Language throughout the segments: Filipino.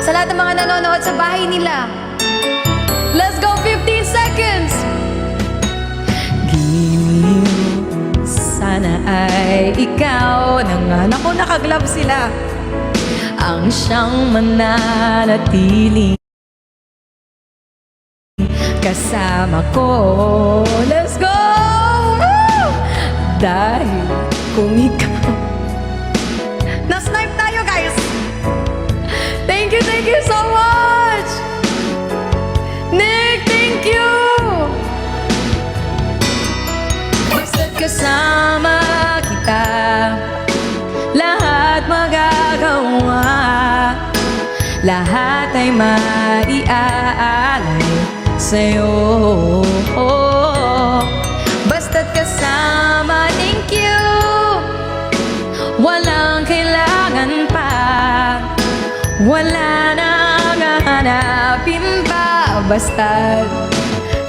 Sa lahat ng mga nanonood sa bahay nila. Let's go, 15 seconds! Giliw, sana ay ikaw na nga. Naku, nakaglove sila. Ang siyang mananatili kasama ko. Let's go! Woo! Dahil kung ikaw. Na-snipe tayo, guys! Thank you so much! Nick, thank you! Basta't kasama kita, lahat magagawa, lahat ay maiaalay sa'yo. Basta't kasama, thank you. Walang kailangan pa, wala nang hahanapin pa. Basta't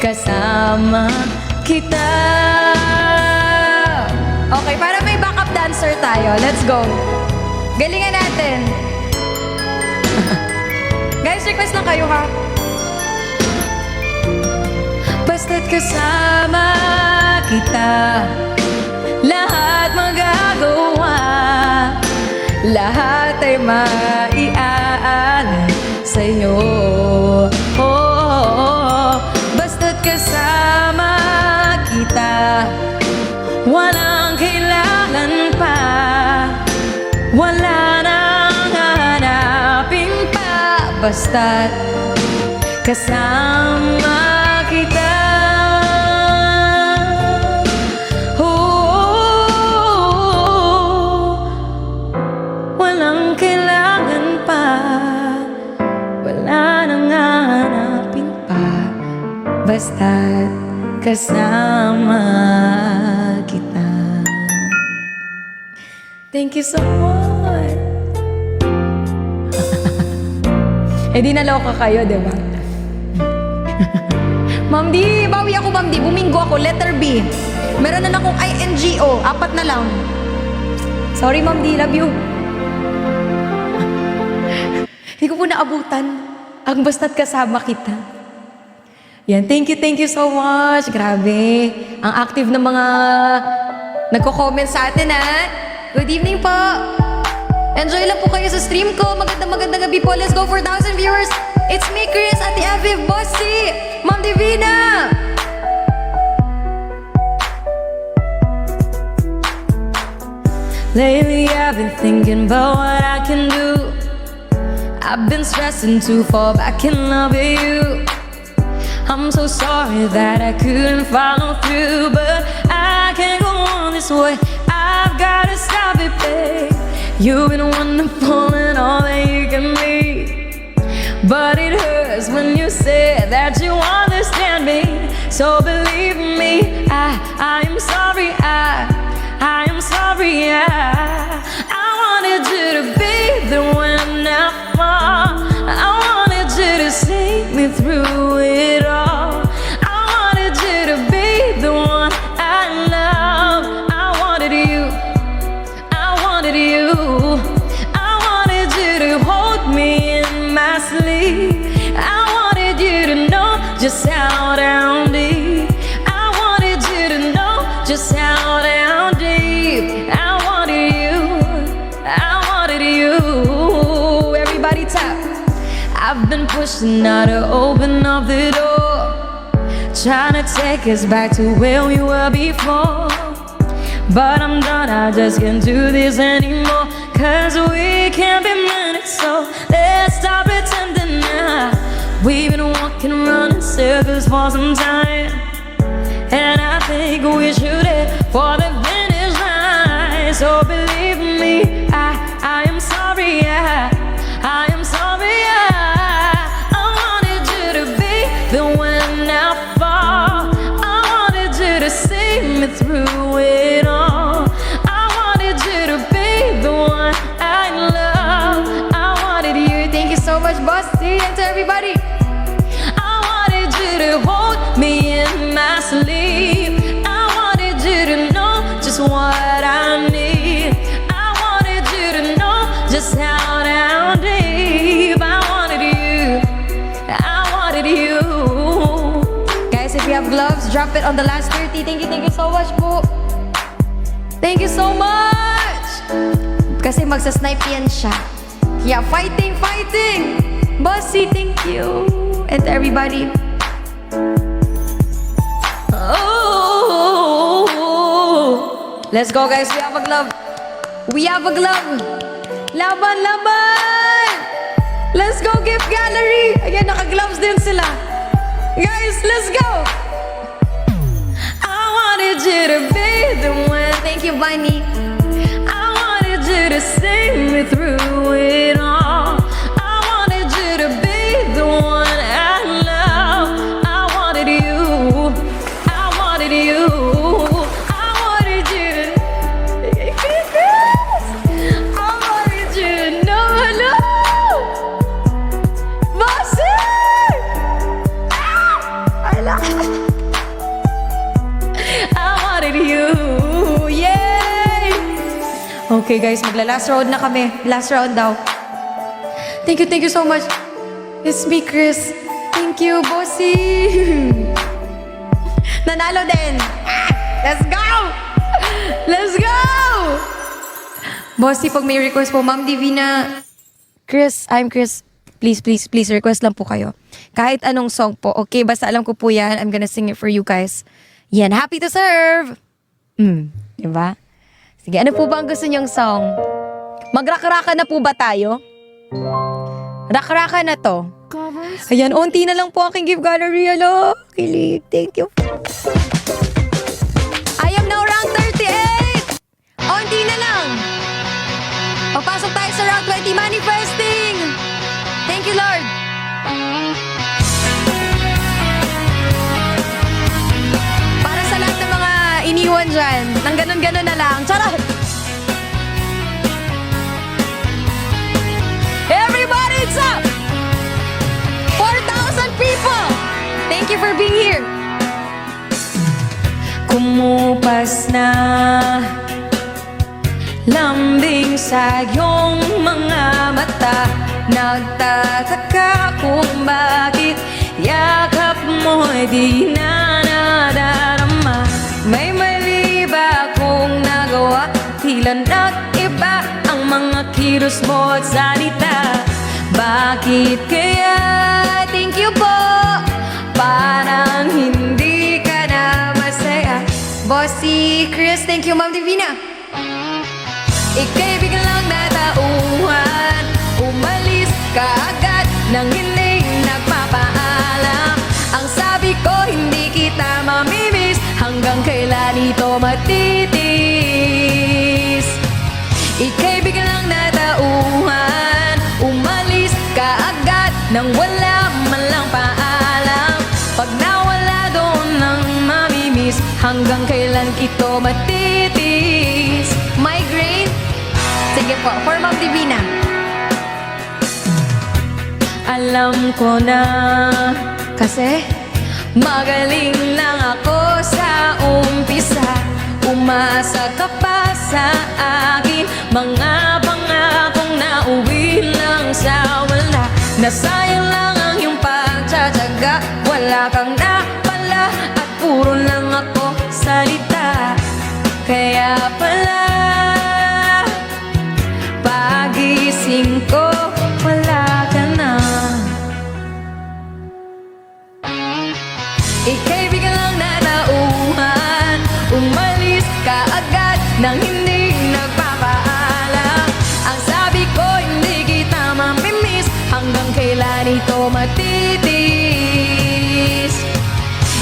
kasama kita. Okay, para may backup dancer tayo. Let's go. Galingan natin. Guys, request lang kayo, ha? Basta't kasama kita, lahat magagawa, lahat ay maiaalay sa'yo. Basta't kasama kita, walang kailangan pa, wala nang hahanapin pa. Basta't kasama kita. Walang kailangan pa, wala nang hahanapin pa. Basta't kasama kita. Thank you so much. Eh di naloka kayo, di ba? Ma'am D, bawi ako, Ma'am D. Buminggo ako, letter B. Meron na akong INGO, 4 na lang. Sorry, Ma'am D, love you. Hindi ko po naabutan ang basta't kasama kita. Yan, thank you so much. Grabe, ang active ng mga nagko-comment sa atin, ha? Good evening po. Enjoy lang po kayo sa stream ko. Magandang gabi po. Let's go for 1,000 viewers. It's me, Chris, Ate Aviv, Bossy, Ma'am Divina. Lately I've been thinking about what I can do. I've been stressing to fall back in love with you. I'm so sorry that I couldn't follow through, but I can't go on this way. I've gotta stop it, babe. You've been wonderful and all that you can be, but it hurts when you say that you understand me. So believe me, I am sorry, I am sorry, I wanted you to be there when I fall. I wanted you to see me through it all. I wanted you to be the one I love. I wanted you, I wanted you. I wanted you to hold me in my sleep. I wanted you to know just how down deep. I wanted you to know just how down deep. I wanted you, I wanted you. Everybody tap. I've been pushing now to open up the door, trying to take us back to where we were before. But I'm done, I just can't do this anymore. Cause we can't be minutes, so let's stop pretending now. We've been walking around in circles for some time, and I think we should head for the finish line. So believe me, I am sorry, I am sorry, I wanted you to be the when I fall. I wanted you to see me through it all. I wanted you to be the one I love. I wanted you. Thank you so much, Bossy, and to everybody. I wanted you to hold me in my sleep. I wanted you to know just what I need. I wanted you to know just how down deep. I wanted drop it on the last 30. Thank you so much po. Thank you so much! Kasi magsasnipe yan siya. Yeah, fighting! Bossy, thank you. And to everybody. Oh, let's go guys, we have a glove. Laban! Let's go, gift gallery! Ayan, naka-gloves din sila. Guys, let's go! I wanted you to be the one. Thank you, Bunny. I wanted you to see me through it all. I wanted you to be the one I love. I wanted you. I wanted you. I wanted you to. I wanted you to know. Hello, Bossy. I love it. I wanted you, yay! Okay guys, magla-last round na kami. Last round daw. Thank you so much. It's me, Chris. Thank you, Bossy. Nanalo din. Let's go! Let's go! Bossy, pag may request po, Ma'am Divina, Chris, I'm Chris. Please, request lang po kayo. Kahit anong song po, okay? Basta alam ko po yan. I'm gonna sing it for you guys. Yan, happy to serve! Diba? Sige, ano po ba ang gusto niyong song? Mag-rakraka na po ba tayo? Rakraka na to. Ayan, unti na lang po aking gift gallery. Hello, kilig. Thank you. I am now round 38! Unti na lang. Papasok tayo sa round 20, manifesting! Thank you, Lord. Para sa lahat ng mga iniwan dyan, nang ganon-ganon na lang. Charot! Everybody, it's up! 4,000 people! Thank you for being here. Kumupas na lambing sa iyong mga mata. Nagtataka kung bakit yakap mo'y di na nadarama. May mali ba kung nagawa? Tila nag-iba ang mga kilos mo at salita. Bakit kaya? Thank you po. Parang hindi ka na masaya. Bossy Chris, thank you, Ma'am Divina. Ika'y biglang natauhan. Umalis ka agad nang hindi nagpapaalam. Ang sabi ko, hindi kita mamimiss. Hanggang kailan ito matitis? Ika'y biglang natauhan. Umalis ka agad nang wala man lang paalam. Pag nawala doon nang mamimiss, hanggang kailan ito matitis? Migraine? Sige po, for Ma'am Divina. Alam ko na kasi magaling lang ako sa umpisa. Umasa ka pa sa akin, mga pangakong nauwi lang sa wala. Nasayang lang ang iyong pagtsatsaga. Wala kang napala at puro lang ako salita. Kaya pala pagising ko, wala ka na. Ika'y biglang natauhan. Umalis ka agad nang hindi nagpapaalam. Ang sabi ko, hindi kita mamimiss. Hanggang kailan ito matitis?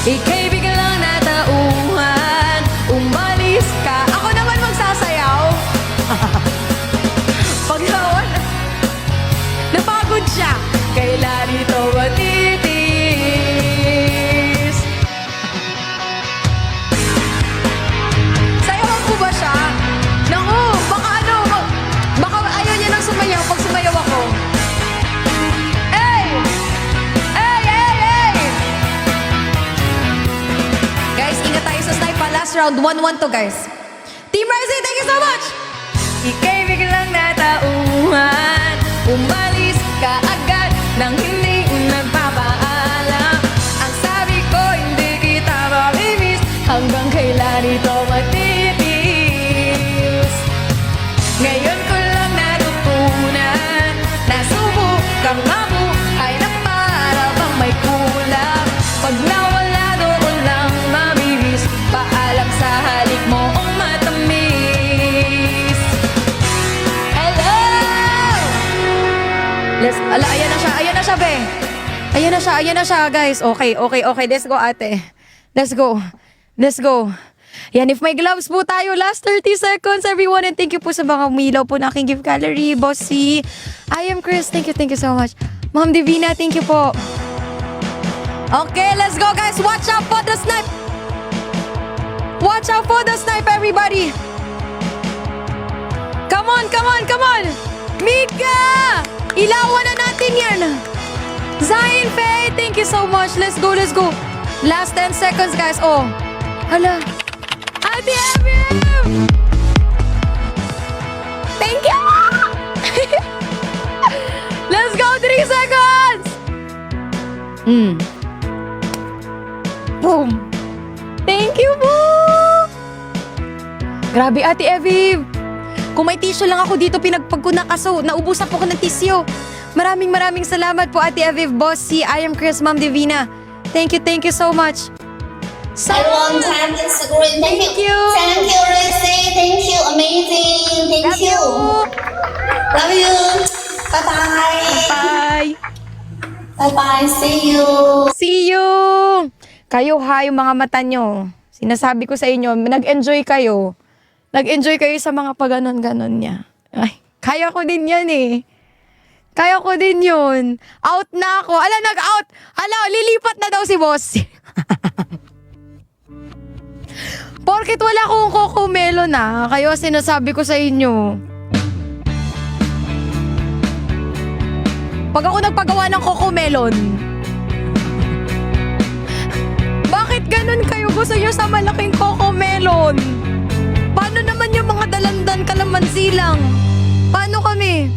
Ika'y biglang natauhan. Umalis ka. Ako naman magsasayaw. Pag nawala, napagod siya. Kailan ito matitis? Sayawan po ba siya? Naku, baka ano, baka ayaw niya nang sumayaw pag sumayaw ako. Hey! Hey, hey, hey! Guys, ingat tayo sa snipe pa. Last round, 1-1 to guys. Team Rising, thank you so much! Ika'y biglang natauhan. Umalis ka agad nang hindi nagpapaalam. Ang sabi ko, hindi kita mami Ayan na siya, be. Ayan na siya, guys. Okay. Let's go, ate. Let's go. Yan, if may gloves po tayo, last 30 seconds, everyone. And thank you po sa mga umilaw po na aking gift gallery. Bossy, I am Chris. Thank you so much. Ma'am Divina, thank you po. Okay, let's go, guys. Watch out for the snipe. Watch out for the snipe, everybody. Come on. Mika! Ilawan na natin yan. Zion Faye, thank you so much. Let's go. Last 10 seconds, guys. Oh. Hala. Ate Evim! Thank you! Let's go, 3 seconds! Boom! Thank you po! Grabe, Ate Evim! Kung may tissue lang ako dito, pinagpag ko na kaso, naubusan po ko ng tissue. Maraming salamat po, Ate Aviv, Bossy, I am Chris, Ma'am Divina. Thank you so much. So, Everyone, time Instagram. Thank you. Thank you, Lucy. Thank you, amazing. Thank you. Love you. Bye-bye. Bye. Bye-bye. See you. Kayo ha, yung mga mata nyo. Sinasabi ko sa inyo, nag-enjoy kayo. Nag-enjoy kayo sa mga pag-ganon-ganon niya. Ay, kaya ko din yan eh. Kaya ko din yun. Out na ako. Nag-out. Lilipat na daw si boss. Porket wala akong kokomelo na, kayo sinasabi ko sa inyo. Pag ako nagpagawa ng kokomelon, bakit ganun kayo? Gusto nyo sa malaking kokomelon? Paano naman yung mga dalandan kalamansi lang? Paano kami?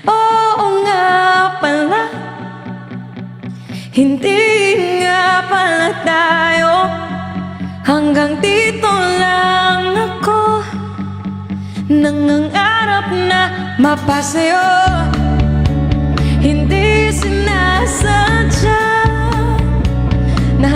Oo nga pala, hindi nga pala tayo. Hanggang dito lang ako, nangangarap na mapasayo. Hindi sinasadya na